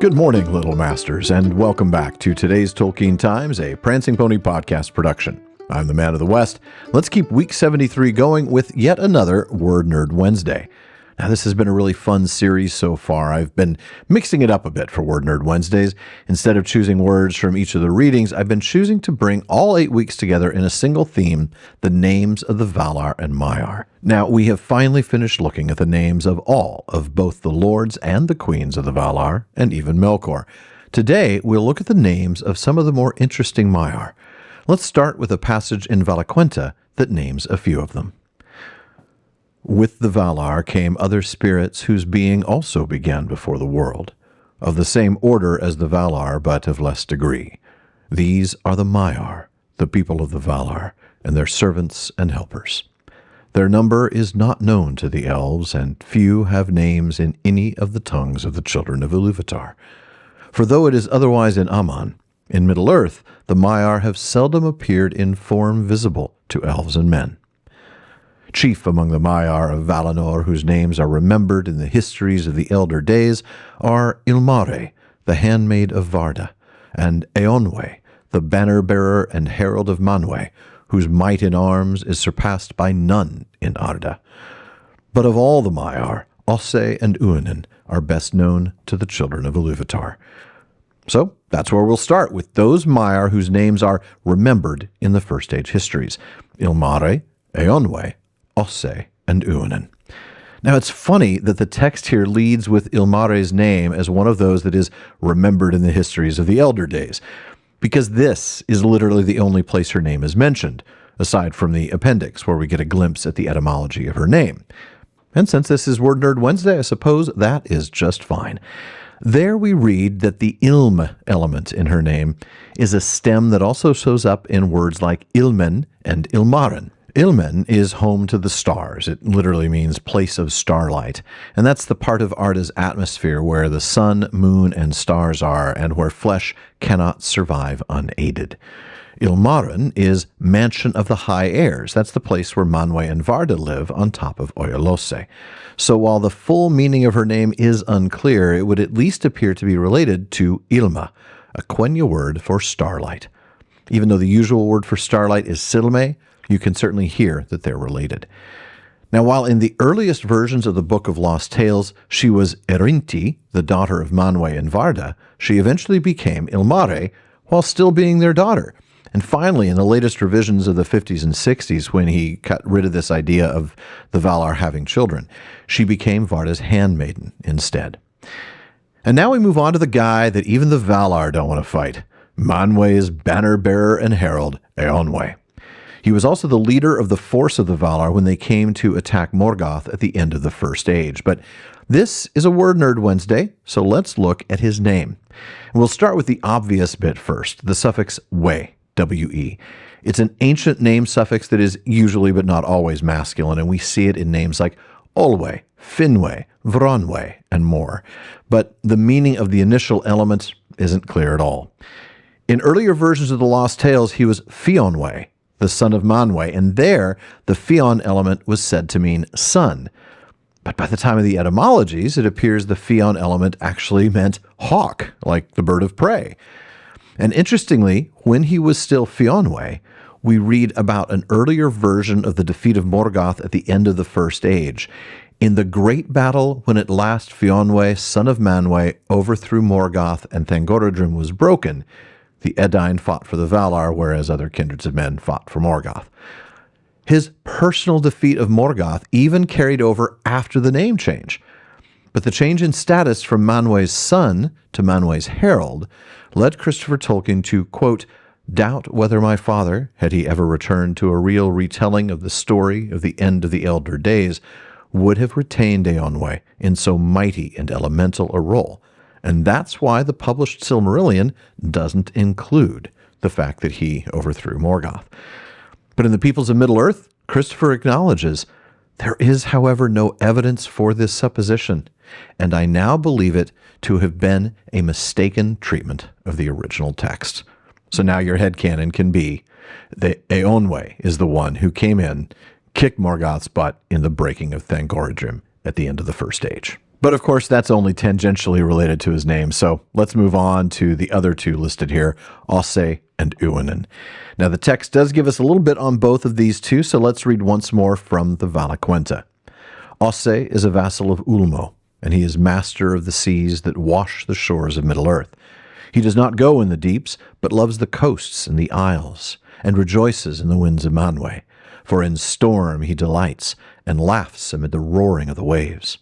Good morning, Little Masters, and welcome back to today's Tolkien Times, a Prancing Pony podcast production. I'm the Man of the West. Let's keep week 73 going with yet another Word Nerd Wednesday. Now, this has been a really fun series so far. I've been mixing it up a bit for Word Nerd Wednesdays. Instead of choosing words from each of the readings, I've been choosing to bring all 8 weeks together in a single theme, the names of the Valar and Maiar. Now, we have finally finished looking at the names of all of both the lords and the queens of the Valar, and even Melkor. Today, we'll look at the names of some of the more interesting Maiar. Let's start with a passage in Valaquenta that names a few of them. With the Valar came other spirits whose being also began before the world, of the same order as the Valar, but of less degree. These are the Maiar, the people of the Valar, and their servants and helpers. Their number is not known to the elves, and few have names in any of the tongues of the children of Iluvatar. For though it is otherwise in Aman, in Middle-earth the Maiar have seldom appeared in form visible to elves and men. Chief among the Maiar of Valinor, whose names are remembered in the histories of the elder days, are Ilmare, the handmaid of Varda, and Eonwe, the banner-bearer and herald of Manwë, whose might in arms is surpassed by none in Arda. But of all the Maiar, Osse and Uinen are best known to the children of Iluvatar. So that's where we'll start, with those Maiar whose names are remembered in the First Age histories: Ilmare, Eonwe, Osse, and Uinen. Now, it's funny that the text here leads with Ilmare's name as one of those that is remembered in the histories of the elder days, because this is literally the only place her name is mentioned, aside from the appendix, where we get a glimpse at the etymology of her name. And since this is Word Nerd Wednesday, I suppose that is just fine. There we read that the ilm element in her name is a stem that also shows up in words like ilmen and ilmaren. Ilmen is home to the stars. It literally means place of starlight. And that's the part of Arda's atmosphere where the sun, moon, and stars are, and where flesh cannot survive unaided. Ilmaren is mansion of the high airs. That's the place where Manwë and Varda live on top of Oyolosse. So while the full meaning of her name is unclear, it would at least appear to be related to Ilma, a Quenya word for starlight. Even though the usual word for starlight is Silme, you can certainly hear that they're related. Now, while in the earliest versions of the Book of Lost Tales, she was Erinti, the daughter of Manwë and Varda, she eventually became Ilmare while still being their daughter. And finally, in the latest revisions of the 50s and 60s, when he got rid of this idea of the Valar having children, she became Varda's handmaiden instead. And now we move on to the guy that even the Valar don't want to fight, Manwë's banner-bearer and herald, Eonwe. He was also the leader of the force of the Valar when they came to attack Morgoth at the end of the First Age. But this is a Word Nerd Wednesday, so let's look at his name. We'll start with the obvious bit first, the suffix we, W-E. It's an ancient name suffix that is usually but not always masculine, and we see it in names like Olwe, Finwë, Vronwe, and more. But the meaning of the initial element isn't clear at all. In earlier versions of the Lost Tales, he was Fionwe, the son of Manwë, and there the Fionn element was said to mean son. But by the time of the etymologies, it appears the Fionn element actually meant hawk, like the bird of prey. And interestingly, when he was still Fionwe, we read about an earlier version of the defeat of Morgoth at the end of the First Age. In the great battle when at last Fionwe, son of Manwë, overthrew Morgoth and Thangorodrim was broken, the Edain fought for the Valar, whereas other kindreds of men fought for Morgoth. His personal defeat of Morgoth even carried over after the name change. But the change in status from Manwë's son to Manwë's herald led Christopher Tolkien to, quote, doubt whether my father, had he ever returned to a real retelling of the story of the end of the elder days, would have retained Eonwe in so mighty and elemental a role. And that's why the published Silmarillion doesn't include the fact that he overthrew Morgoth. But in the Peoples of Middle-earth, Christopher acknowledges, there is, however, no evidence for this supposition, and I now believe it to have been a mistaken treatment of the original text. So now your headcanon can be that Eonwe is the one who came in, kicked Morgoth's butt in the breaking of Thangorodrim, at the end of the First Age. But of course, that's only tangentially related to his name, so let's move on to the other two listed here, Osse and Uinen. Now, the text does give us a little bit on both of these two, so let's read once more from the Valaquenta. Osse is a vassal of Ulmo, and he is master of the seas that wash the shores of Middle-earth. He does not go in the deeps, but loves the coasts and the isles, and rejoices in the winds of Manwë. For in storm he delights, and laughs amid the roaring of the waves.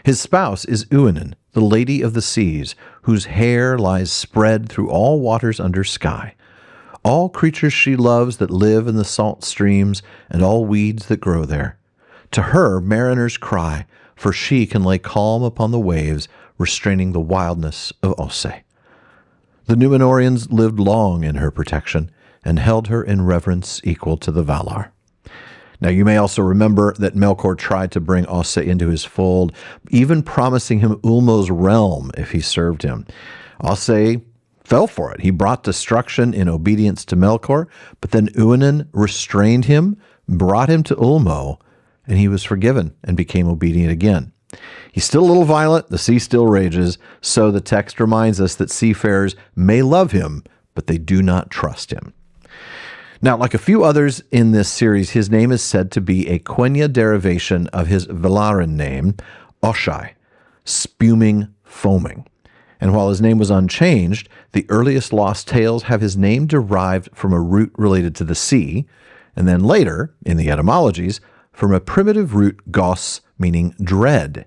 His spouse is Uinen, the lady of the seas, whose hair lies spread through all waters under sky. All creatures she loves that live in the salt streams, and all weeds that grow there. To her mariners cry, for she can lay calm upon the waves, restraining the wildness of Osse. The Númenóreans lived long in her protection, and held her in reverence equal to the Valar. Now, you may also remember that Melkor tried to bring Osse into his fold, even promising him Ulmo's realm if he served him. Osse fell for it. He brought destruction in obedience to Melkor, but then Uinen restrained him, brought him to Ulmo, and he was forgiven and became obedient again. He's still a little violent, the sea still rages, so the text reminds us that seafarers may love him, but they do not trust him. Now, like a few others in this series, his name is said to be a Quenya derivation of his Valaran name, Oshai, spuming, foaming. And while his name was unchanged, the earliest lost tales have his name derived from a root related to the sea, and then later, in the etymologies, from a primitive root gos, meaning dread.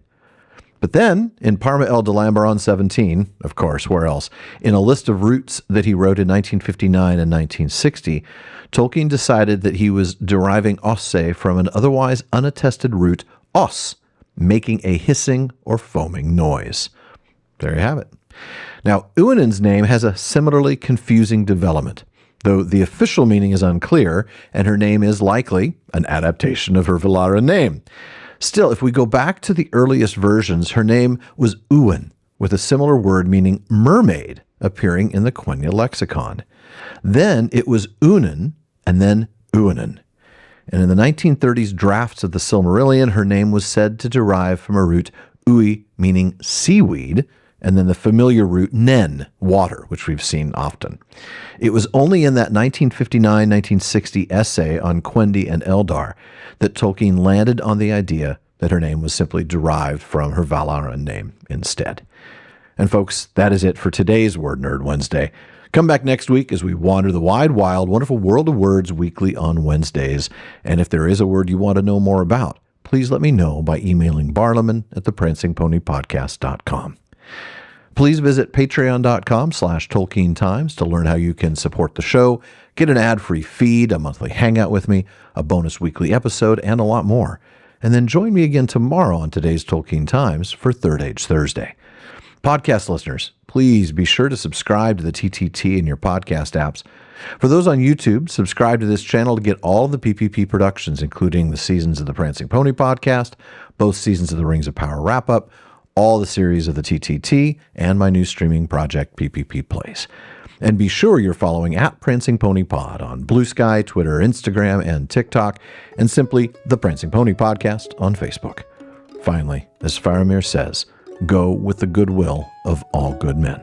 But then, in Parma El Delambaron 17, of course, where else, in a list of roots that he wrote in 1959 and 1960, Tolkien decided that he was deriving Osse from an otherwise unattested root, os, making a hissing or foaming noise. There you have it. Now, Uinen's name has a similarly confusing development, though the official meaning is unclear, and her name is likely an adaptation of her Valaran name. Still, if we go back to the earliest versions, her name was Uin, with a similar word meaning mermaid appearing in the Quenya lexicon. Then it was Uinen, and then Uinen. And in the 1930s drafts of the Silmarillion, her name was said to derive from a root ui, meaning seaweed, and then the familiar root nen, water, which we've seen often. It was only in that 1959-1960 essay on Quendi and Eldar that Tolkien landed on the idea that her name was simply derived from her Valaran name instead. And folks, that is it for today's Word Nerd Wednesday. Come back next week as we wander the wide, wild, wonderful world of words weekly on Wednesdays. And if there is a word you want to know more about, please let me know by emailing barlaman@theprancingponypodcast.com. Please visit patreon.com/Tolkien Times to learn how you can support the show, get an ad-free feed, a monthly hangout with me, a bonus weekly episode, and a lot more. And then join me again tomorrow on today's Tolkien Times for Third Age Thursday. Podcast listeners, please be sure to subscribe to the TTT in your podcast apps. For those on YouTube, subscribe to this channel to get all of the PPP productions, including the seasons of the Prancing Pony podcast, both seasons of the Rings of Power wrap-up, all the series of the TTT, and my new streaming project, PPP Plays. And be sure you're following @Prancing Pony Pod on Blue Sky, Twitter, Instagram, and TikTok, and simply The Prancing Pony Podcast on Facebook. Finally, as Faramir says, go with the goodwill of all good men.